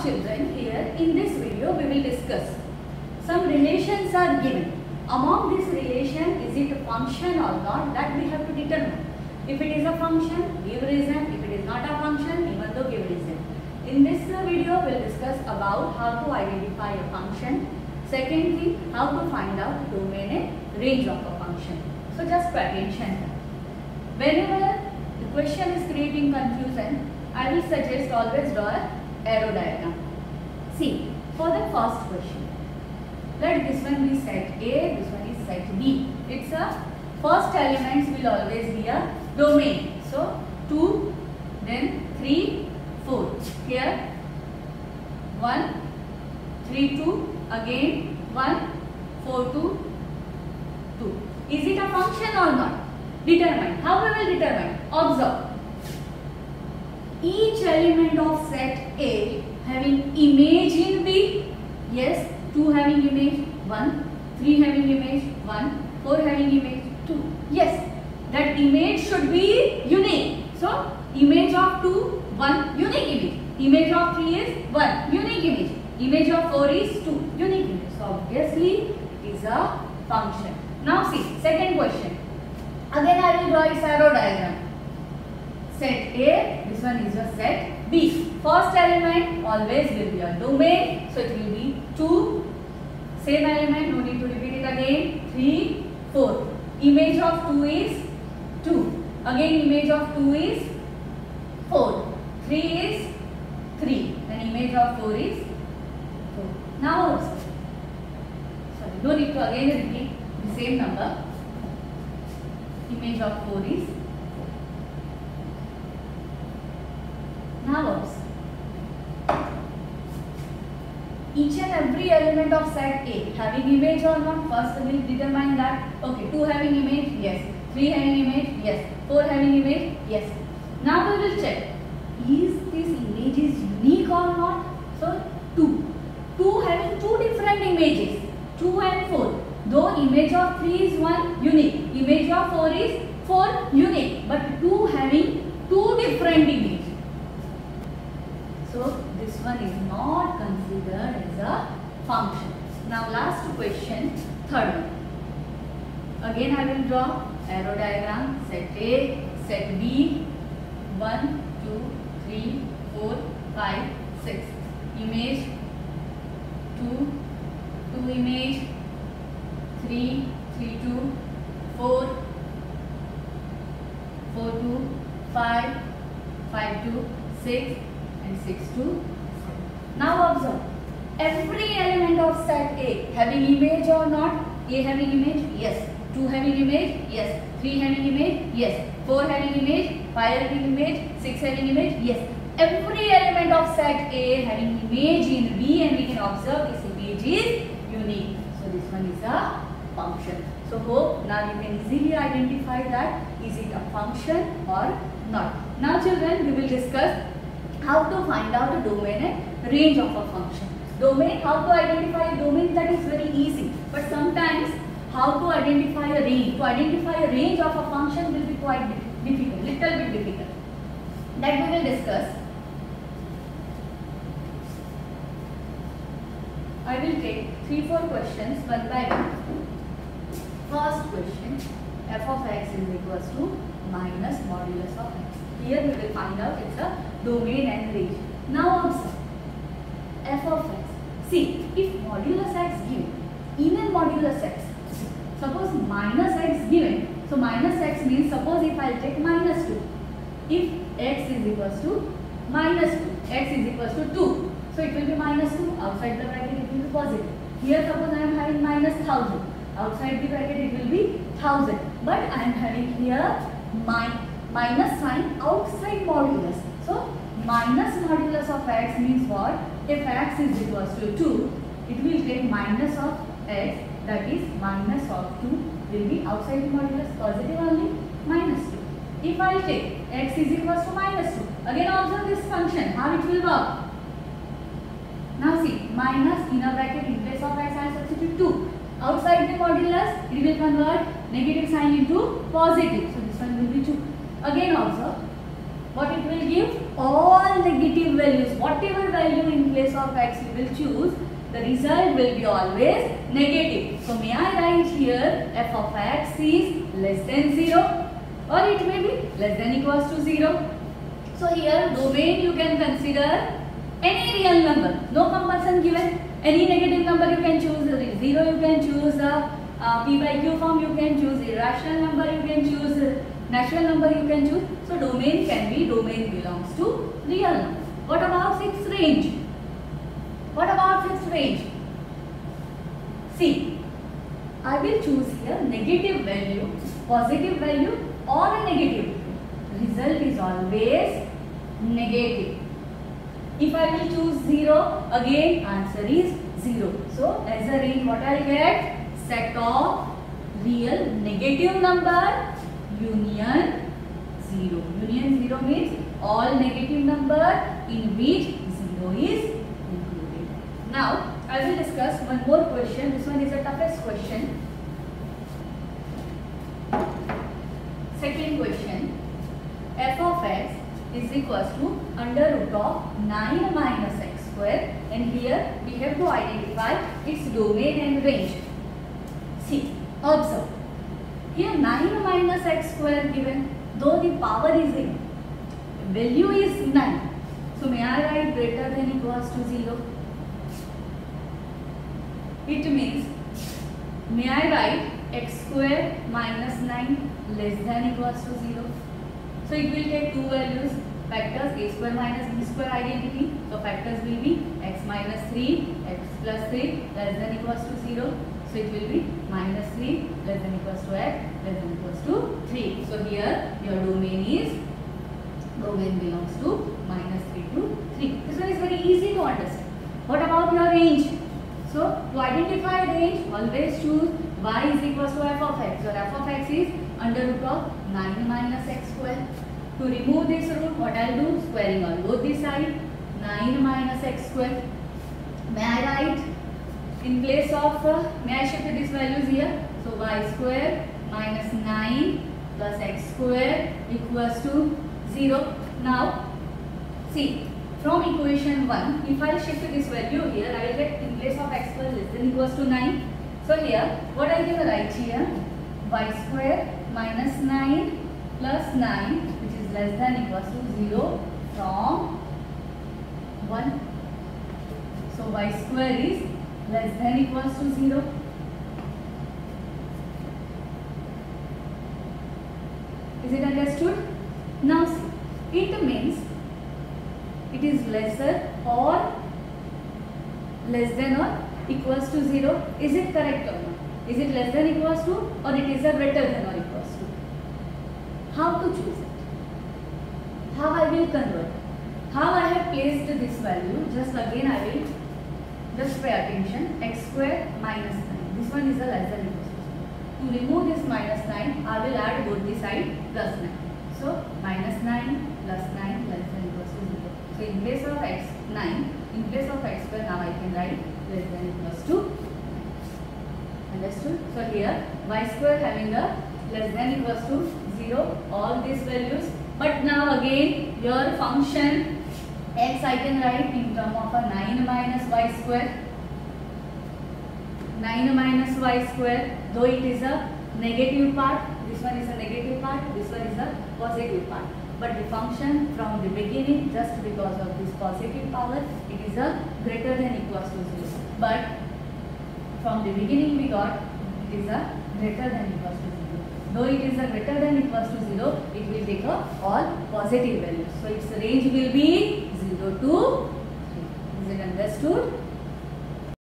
children, here in this video we will discuss some relations are given. Among this relation, is it a function or not, that we have to determine. If it is a function, give reason. If it is not a function, even though give reason. In this video we will discuss about how to identify a function. Secondly, how to find out domain and range of a function. So just pay attention. Whenever the question is creating confusion, I will suggest always draw an arrow diagram. See, for the first question, let this one be set A, this one is set B. It's a first elements will always be a domain. So 2, then 3, 4. Here 1, 3, 2, again 1, 4, 2, 2. Is it a function or not? Determine. How we will determine? Observe. Each element of set A having image in B. Yes, 2 having image 1, 3 having image 1, 4 having image 2. Yes, that image should be unique. So, image of 2, 1 unique image. Image of 3 is 1 unique image. Image of 4 is 2 unique image. So, obviously it is a function. Now see, second question. Again I will draw its arrow diagram. Set A, this one is a set B. First element always will be a domain. So, it will be 2. Same element, no need to repeat it again. 3, 4. Image of 2 is 2. Again image of 2 is 4. 3 is 3. Then image of 4 is 4. Now also, sorry, no need to again repeat the same number. Image of 4 is 4. Now also, each and every element of set A having image or not, first we will determine that. Okay, 2 having image, yes. 3 having image, yes. 4 having image, yes. Now we will check, is this image is unique or not? So 2 having 2 different images, 2 and 4. Though image of 3 is 1 unique, image of 4 is 4 unique, but 2 having 2 different images. So this one is not considered as a function. Now last question, third one. Again I will draw arrow diagram. Set A, set B. 1, 2, 3, 4, 5, 6. Image 2, 2 image. 3, 3, 2, 4, 4, 2, 5, 5, 2, 6. And 6 to 7. Now observe, every element of set A having image or not? A having image? Yes. 2 having image? Yes. 3 having image? Yes. 4 having image? 5 having image? 6 having image? Yes. Every element of set A having image in B, and we can observe this image is unique. So this one is a function. So hope now you can easily identify that is it a function or not. Now children, we will discuss how to find out the domain and range of a function. Domain, how to identify a domain, that is very easy. But sometimes how to identify a range. To identify a range of a function will be quite difficult, little bit difficult. That we will discuss. I will take 3-4 questions one by one. First question, f of x is equals to minus modulus of x. Here we will find out it's a domain and range. Now observe, f of x. See, if modulus x given, even modulus x, suppose minus x given, so minus x means suppose if I take minus 2. If x is equals to minus 2, x is equals to 2. So it will be minus 2, outside the bracket it will be positive. Here suppose I am having minus 1000, outside the bracket it will be 1000. But I am having here minus sign outside modulus. So minus modulus of x means what? If x is equals to 2, it will take minus of x, that is minus of 2 will be outside the modulus, positive only, minus 2. If I take x is equals to minus 2, again observe this function, how it will work. Now see, minus inner bracket in place of x I substitute 2. Outside the modulus, it will convert negative sign into positive. So this one will be 2. Again observe, what it will give? All negative values. Whatever value in place of x you will choose, the result will be always negative. So may I write here f of x is less than 0, or it may be less than equals to 0. So here domain you can consider any real number, no compulsion given. Any negative number you can choose, 0 you can choose, p by q form you can choose, irrational number you can choose, natural number you can choose. So domain can be, domain belongs to real number. What about fixed range? What about fixed range? See, I will choose here negative value, positive value or a negative. Result is always negative. If I will choose 0, again answer is 0. So as a range what I will get? Set of real negative number union 0. Union 0 means all negative number in which 0 is included. Now I will discuss one more question. This one is the toughest question. Second question. F of x is equals to under root of 9 minus x square, and here we have to identify its domain and range. See, observe. Here 9 minus x square given, though the power is in, value is 9. So may I write greater than equals to 0? It means, may I write x square minus 9 less than equals to 0? So it will take two values, factors a square minus b square identity. So factors will be x minus 3, x plus 3 less than equals to 0. So it will be minus 3 less than equals to x less than equals to 3. So here your domain belongs to minus 3 to 3. This one is very easy to understand. What about your range? So to identify range, always choose y is equals to f of x. So f of x is under root of 9 minus x square. To remove this root, what I will do? Squaring on both the side. 9 minus x square. May I write in place of, may I shift these values here? So y square minus 9 plus x square equals to 0. Now, see, from equation 1, if I shift this value here, I will get in place of x square less than equals to 9. So here, what I will write here? Y square minus 9 plus 9, which is less than equals to 0 from 1. So y square is less than equals to 0. Is it understood? Now see, it means it is lesser or less than or equals to 0. Is it correct or not? Is it less than equals to, or it is a greater than or equals to? How to choose it? How I will convert? How I have placed this value? Just again I will just pay attention. X square minus 9. This one is a less than equals to 0. To remove this minus 9, I will add both the side plus 9. So minus 9 plus 9 less than equals to 0. So in place of x 9, in place of x square, now I can write less than equals to. Understood? So here y square having a less than equals to 0, all these values. But now again your function x I can write in term of a 9 minus y square. 9 minus y square, though it is a negative part, this one is a negative part, this one is a positive part. But the function from the beginning, just because of this positive power, it is a greater than equals to 0. But from the beginning we got it is a greater than equals to 0. Though it is a greater than equals to 0, it will take all positive values. So its range will be 0 to 3. Is it understood?